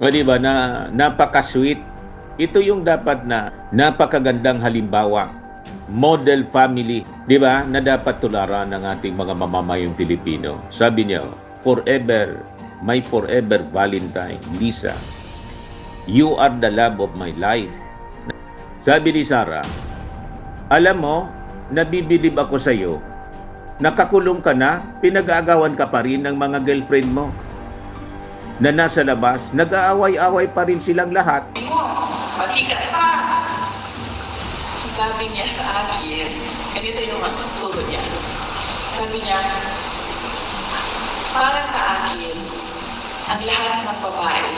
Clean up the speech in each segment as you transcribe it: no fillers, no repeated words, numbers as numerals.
O di ba na napaka-sweet. Ito yung dapat na napakagandang halimbawa, model family, di ba, na dapat tularan ng ating mga mamamayang Filipino. Sabi niya, forever, my forever Valentine, Lisa, you are the love of my life. Sabi ni Sarah, alam mo, nabibilib ako sa iyo. Nakakulong ka na, pinag-aagawan ka pa rin ng mga girlfriend mo na nasa labas, nag-aaway-away pa rin silang lahat. Matikas pa! Sabi niya sa akin, ganito yung turo niya. Sabi niya, para sa akin, ang lahat ng babae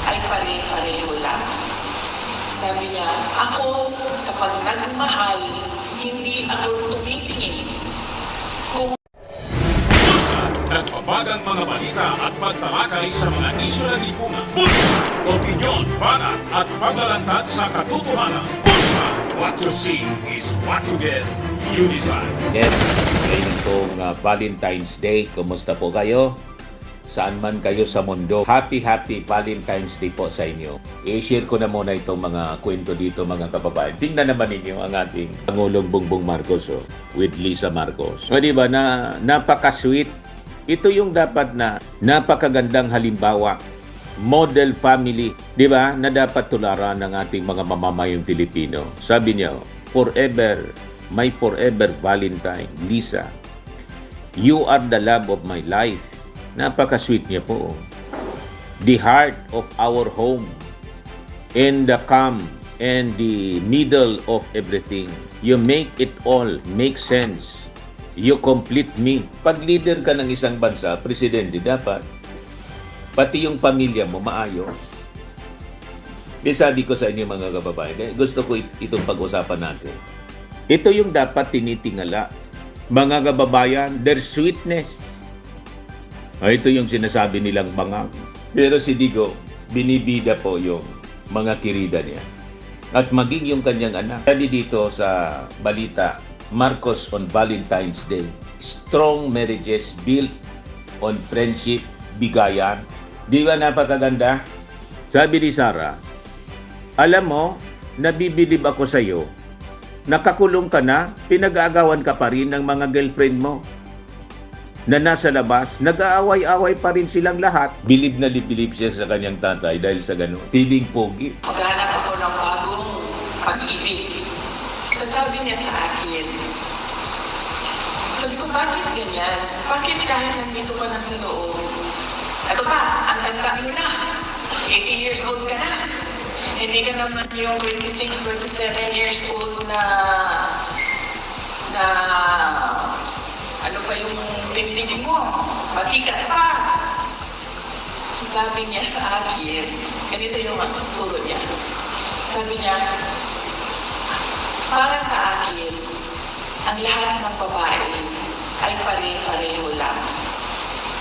ay pare-pareho lang. Sabi niya, ako, kapag nagmahal, hindi ako tumitingin kung nagbabagang mga balita at pagtalakay sa mga isyu ng lipunan. Bulsa! Opinyon, banat at paglalantad sa katotohanan. Bulsa! What you see is what you get. You decide. Yes, ngayon pong Valentine's Day. Kumusta po kayo? Saan man kayo sa mundo. Happy Valentine's Day po sa inyo. I-share ko na muna itong mga kwento dito mga kababayan. Tingnan naman ninyo ang ating Pangulong Bongbong Marcos with Lisa Marcos. O diba na napaka-sweet. Ito yung dapat na napakagandang halimbawa, model family, di ba, na dapat tularan ng ating mga mamamayang Filipino. Sabi niya, forever, my forever Valentine, Lisa, you are the love of my life. Napaka-sweet niya po. The heart of our home, in the calm and the middle of everything. You make it all make sense. You complete me. Pag leader ka ng isang bansa, presidente dapat, pati yung pamilya mo maayos. Di sabi ko sa inyo mga kababayan, gusto ko itong pag-usapan natin. Ito yung dapat tinitingala. Mga kababayan, their sweetness. Ito yung sinasabi nilang bangag. Pero si Digo, binibida po yung mga kirida niya. At maging yung kanyang anak. Sabi dito sa balita, Marcos on Valentine's Day. Strong marriages built on friendship, bigayan. Di ba napakaganda? Sabi ni Sarah, alam mo, nabibilib ako sa iyo. Nakakulong ka na, pinag-aagawan ka pa rin ng mga girlfriend mo na nasa labas, nag-aaway-away pa rin silang lahat. Bilib na bilib siya sa kanyang tatay dahil sa ganun. Feeling pogi. maghanap ako ng bagong pag-ibig. Sabi niya sa akin, sabi ko, bakit ganyan? Bakit kahit nandito ka na sa loob? Ito pa, ang tanda mo na. 80 years old ka na. Hindi ka naman yung 26, 27 years old na ano pa yung tindig mo? Matikas pa! Sabi niya sa akin, ganito yung turo niya. Sabi niya, para sa akin, ang lahat ng babae ay pare-pareho lang.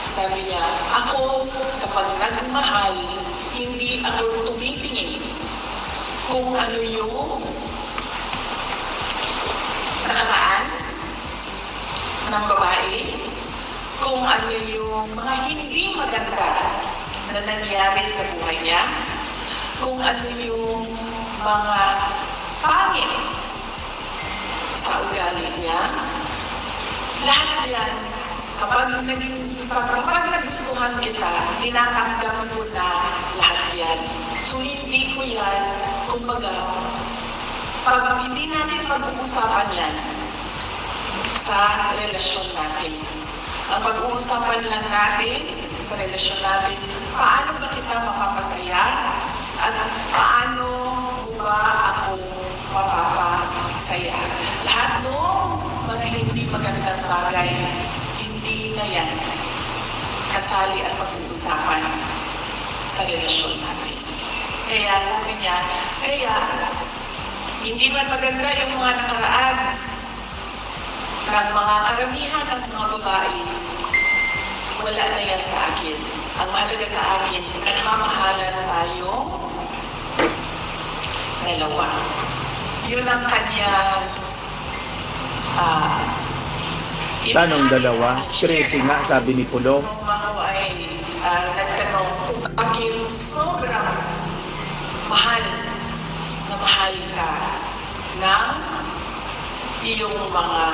Sabi niya, ako, kapag nagmahal, hindi ako tumitingin kung ano yung nakaraan ng babae, kung ano yung mga hindi maganda na nangyari sa buhay niya, kung ano yung mga pangit sa ugali niya. Lahat yan, kapag nagustuhan kita, tinatanggap ko na lahat yan. So hindi ko yan, kumbaga, pag hindi natin pag-uusapan yan sa relasyon natin. Ang pag-uusapan lang natin sa relasyon natin, paano ba kita mapapasaya at paano ba ako mapapasaya. Lahat ng mga hindi magandang bagay, hindi na yan kasali at pag-uusapan sa relasyon natin. Kaya sabi niya, hindi man maganda yung mga nakaraan ng mga karamihan ng mga babae, wala na yan sa akin. Ang mahalaga sa akin, nagmamahalan tayong dalawa. Yun ang kanyang Tanong dalawa, 13 nga sabi ni Pulo. Nung mga ay nagtanong kung bakit sobrang mahal na mahal ka ng iyong mga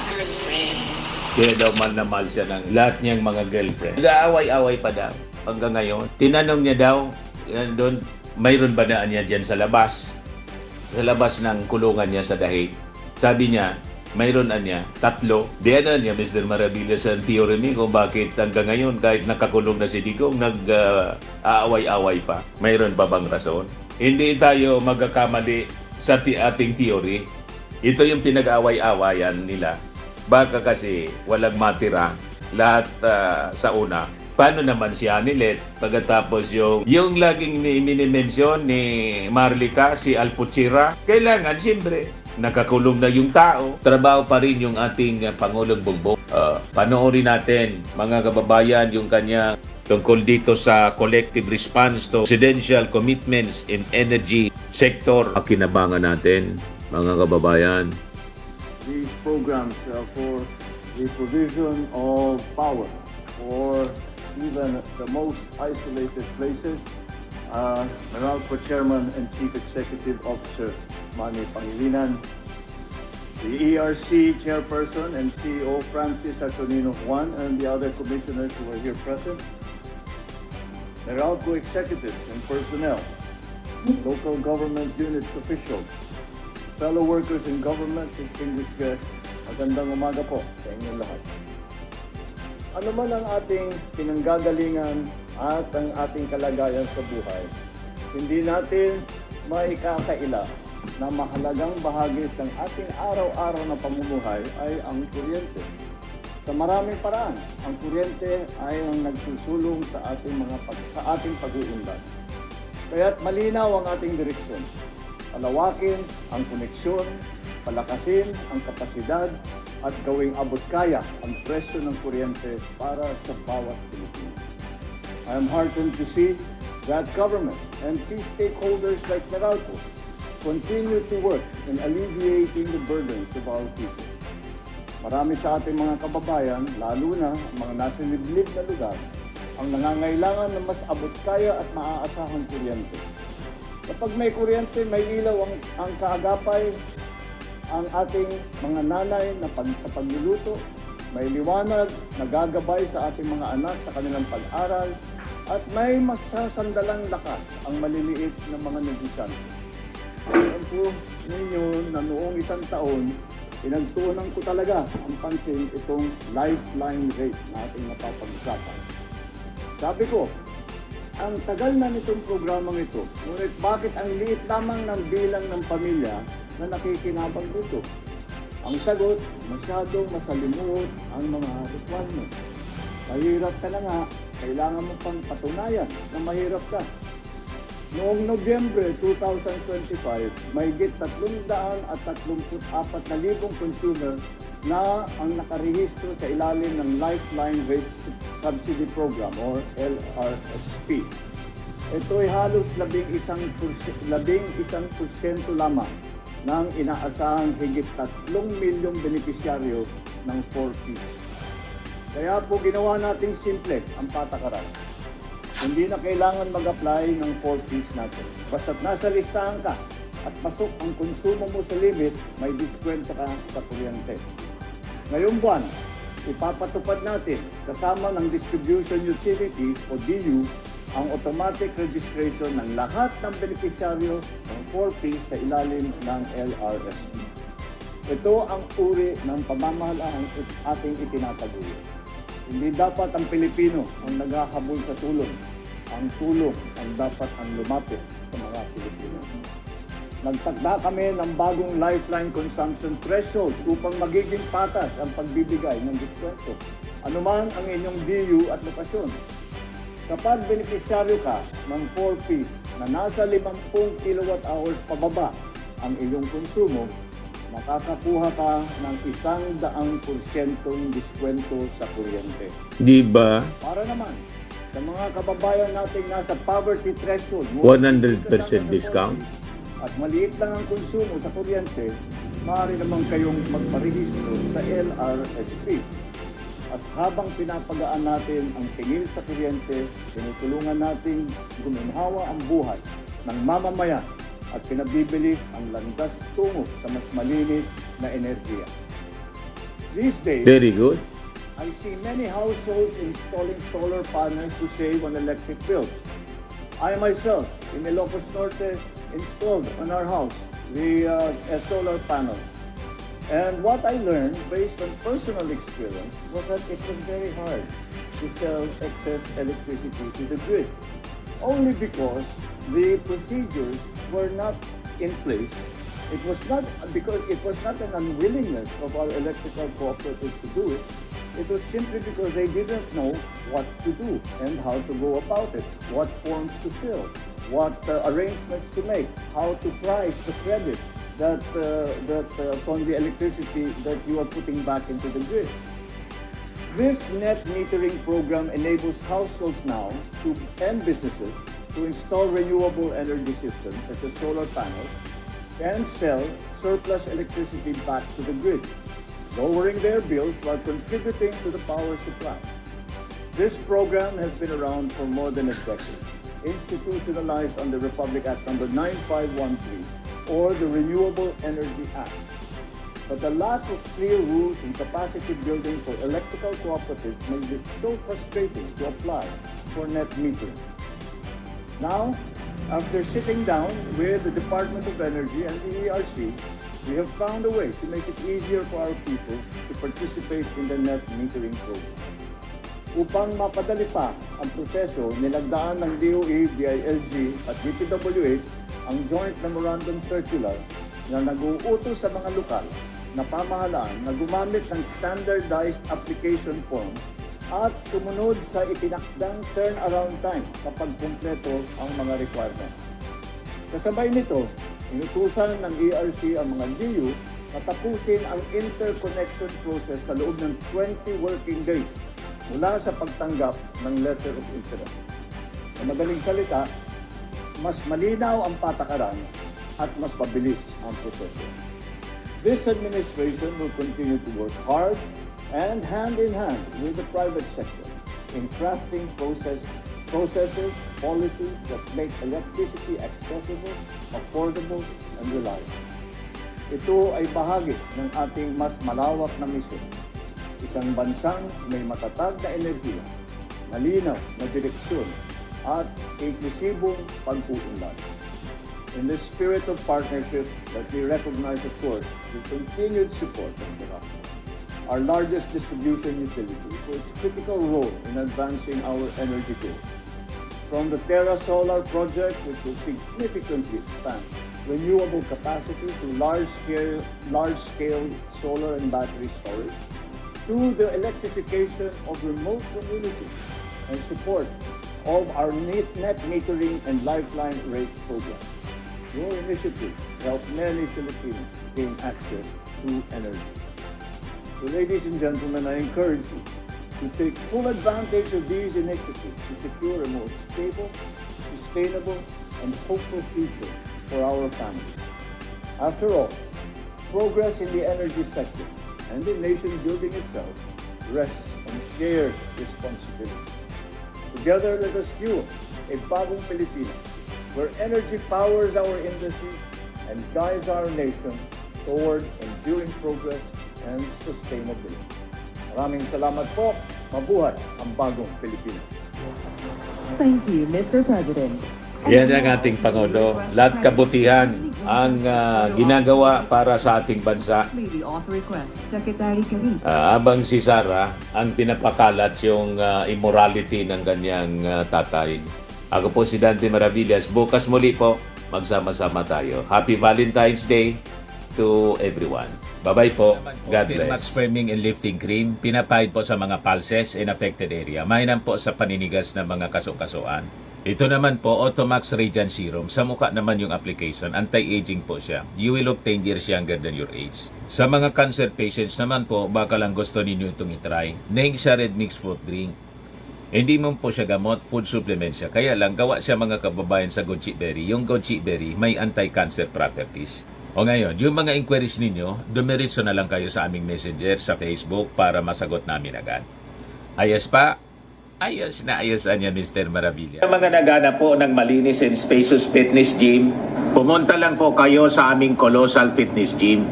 girlfriend. Kaya daw mahal na mahal siya ng lahat niyang mga girlfriend. Nag-aaway-away pa daw hanggang ngayon. Tinanong niya daw, yan doon, mayroon ba na niya dyan sa labas? Sa labas ng kulungan niya sa Dahig. Sabi niya, mayroon niya 3. Di ano niya, Mr. Maravillas, ang theory ni kung bakit hanggang ngayon, kahit nakakulong na si Digong, nag-aaway-away pa. Mayroon pa bang rason? Hindi tayo magkakamali sa ating theory. Ito yung pinag-aaway-awayan nila. Baka kasi walang matira lahat sa una. Paano naman si Anilet pagkatapos yung laging mini-mention ni Marlica, si Alpuchira? Kailangan, siyempre, nakakulong na yung tao. Trabaho pa rin yung ating Pangulong Bongbong. Panoorin natin, mga kababayan, yung kanya tungkol dito sa collective response to presidential commitments in energy sector. Kinabangan natin, mga kababayan. These programs for the provision of power for even the most isolated places. Meralco Chairman and Chief Executive Officer Manny Pangilinan, the ERC Chairperson and CEO Francis Antonino Juan, and the other commissioners who are here present, Meralco executives and personnel, local government units officials, fellow workers in government, distinguished guests, magandang umaga po sa inyong lahat. Ano man ang ating pinanggagalingan at ang ating kalagayan sa buhay, hindi natin maikakaila na mahalagang bahagi ng ating araw-araw na pamumuhay ay ang kuryente. Sa maraming paraan, ang kuryente ay ang nagsusulong sa ating pag-uunlad. Kaya't malinaw ang ating direksyon. Palawakin ang koneksyon, palakasin ang kapasidad, at gawing abot kaya ang presyo ng kuryente para sa bawat Pilipino. I am heartened to see that government and key stakeholders like Meralco continue to work in alleviating the burdens of our people. Marami sa ating mga kababayan, lalo na ang mga nasa liblib na lugar, ang nangangailangan ng mas abot kaya at maaasahang kuryente. Kapag may kuryente, may ilaw ang kaagapay, ang ating mga nanay na sa pagluluto, may liwanag na gagabay sa ating mga anak sa kanilang pag-aral, at may masasandalang lakas ang maliliit na mga negosyante. Alam po ninyo na noong isang taon, pinagtuunan ko talaga ang pansin itong lifeline rate na ating napapag-usapan. Sabi ko, ang tagal na nitong programang ito, ngunit bakit ang liit lamang ng bilang ng pamilya na nakikinabang dito? Ang sagot, masyadong masalimuot ang mga requirements. Mahirap ka na nga, kailangan mo pang patunayan na mahirap ka. Noong Nobyembre 2025, may higit 334,000 consumer na ang nakarehistro sa ilalim ng Lifeline Rate Subsidy Program or LRSP. Ito ay halos 11% lamang ng inaasahang higit 3 milyong benepisyaryo ng 4Ps. Kaya po ginawa nating simple ang patakaran. Hindi na kailangan mag-apply ng 4Ps natin. Basta't nasa listahan ka at pasok ang konsumo mo sa limit, may diskwento ka sa kuryente. Ngayong buwan, ipapatupad natin kasama ng Distribution Utilities o DU ang automatic registration ng lahat ng benepisyaryo ng 4Ps sa ilalim ng LRSP. Ito ang uri ng pamamahalaang ating itinataguyod. Hindi dapat ang Pilipino ang naghahabol sa tulong. Ang tulong ang dapat ang lumapit sa mga Pilipino. Nagtakda kami ng bagong lifeline consumption threshold upang magiging patas ang pagbibigay ng diskwento. Anuman ang inyong DU at lokasyon. Kapag benepisyaryo ka ng 4Ps na nasa 50 kWh pababa ang iyong konsumo, makakakuha ka ng 100% diskwento sa kuryente. Di ba? Para naman, sa mga kababayan nating nasa poverty threshold, 100% discount? at maliit lang ang konsumo sa kuryente, maaari naman kayong magparehistro sa LRSP. At habang pinapagaan natin ang singil sa kuryente, tinutulungan natin guminhawa ang buhay ng mamamayan at pinabibilis ang landas tungo sa mas malinis na enerhiya. These days, Very good. I see many households installing solar panels to save on electric bills. I myself, in Ilocos Norte, installed on our house the solar panels. And what I learned based on personal experience was that it was very hard to sell excess electricity to the grid, only because the procedures were not in place. It was not because it was not an unwillingness of our electrical cooperatives to do it. It was simply because they didn't know what to do and how to go about it, what forms to fill, what arrangements to make, how to price the credit that on the electricity that you are putting back into the grid. This net metering program enables households now and businesses to install renewable energy systems such as solar panels and sell surplus electricity back to the grid, lowering their bills while contributing to the power supply. This program has been around for more than a decade, institutionalized under Republic Act number 9513 or the Renewable Energy Act. But the lack of clear rules and capacity building for electrical cooperatives makes it so frustrating to apply for net metering. Now, after sitting down with the Department of Energy and the ERC, we have found a way to make it easier for our people to participate in the net metering program. Upang mapadali pa ang proseso, nilagdaan ng DOE, DILG at DPWH ang Joint Memorandum Circular na nag-uutos sa mga lokal na pamahalaan na gumamit ng standardized application form at sumunod sa itinakdang turnaround time kapag kumpleto ang mga requirements. Kasabay nito, inutusan ng ERC ang mga DU na tapusin ang interconnection process sa loob ng 20 working days mula sa pagtanggap ng letter of interest. Sa madaling salita, mas malinaw ang patakaran at mas mabilis ang proseso. This administration will continue to work hard and hand in hand with the private sector in crafting processes, policies that make electricity accessible, affordable, and reliable. Ito ay bahagi ng ating mas malawak na misyon. Isang bansang may matatag na enerhiya, malinaw na direksyon, at inklusibong pag-uunlad. In the spirit of partnership that we recognize, of course, the continued support of Meraki, our largest distribution utility, for its critical role in advancing our energy goals. From the Terra Solar project, which will significantly expand renewable capacity to large-scale solar and battery storage, to the electrification of remote communities and support of our net metering and lifeline rate program. Your initiative helped many Filipinos gain access to energy. So ladies and gentlemen, I encourage you to take full advantage of these initiatives to secure a more stable, sustainable, and hopeful future for our families. After all, progress in the energy sector and the nation building itself rests on shared responsibility. Together, let us fuel a bagong Pilipinas where energy powers our industries and guides our nation toward enduring progress and sustainability. Maraming salamat po. Mabuhay ang bagong Pilipinas. Thank you, Mr. President. Yan ang ating Pangulo. Lahat kabutihan ang ginagawa para sa ating bansa. May we also request Secretary Karim. Habang si Sara ang pinapakalat yung immorality ng kanyang tatay. Ako po si Dante Maravillas. Bukas muli po, magsama-sama tayo. Happy Valentine's Day to everyone. Bye-bye po. God bless. Max Firming and Lifting Cream, pinapahid po sa mga pulses in affected area. Mainam po sa paninigas ng mga kaso-kasuan. Ito naman po, Automax Radiant Serum. Sa mukha naman yung application, anti-aging po siya. You will look 10 years younger than your age. Sa mga cancer patients naman po, baka lang gusto ninyo itong itry. Neng siya Red Mix Fruit Drink. Hindi mo po siya gamot, food supplement siya. Kaya lang, gawa siya mga kababayan sa goji berry. Yung goji berry, may anti-cancer properties. O ngayon, yung mga inquiries ninyo, dumiretso na lang kayo sa aming messenger sa Facebook para masagot namin agad. Ayos pa? Ayos na ayos niya, Mr. Maravilla. Sa mga nagana po ng malinis and spacious fitness gym, pumunta lang po kayo sa aming Colossal Fitness Gym.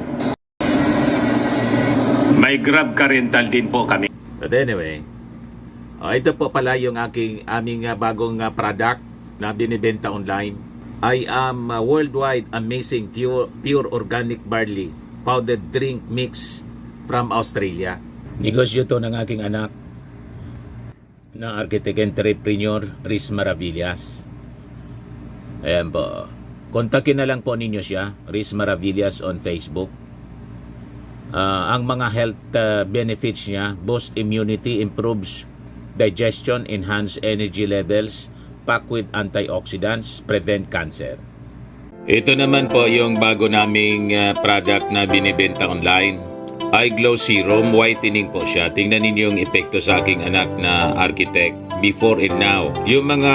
May Grab car rental din po kami. But anyway, ito po pala yung aming bagong product na binibenta online. I am worldwide amazing pure organic barley powdered drink mix from Australia. Negosyo to ng aking anak na architect entrepreneur Riz Maravillas. Ayan po. Kontakin na lang po ninyo siya, Riz Maravillas on Facebook. Ang mga health benefits niya, boost immunity, improves digestion, enhance energy levels, packed with antioxidants, prevent cancer. Ito naman po yung bago naming product na binibenta online. Eye Glow Serum, whitening po siya. Tingnan ninyo yung epekto sa aking anak na architect before and now. Yung mga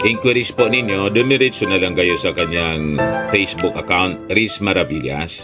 inquiries po ninyo, dumiretso na lang kayo sa kanyang Facebook account, Riz Maravillas.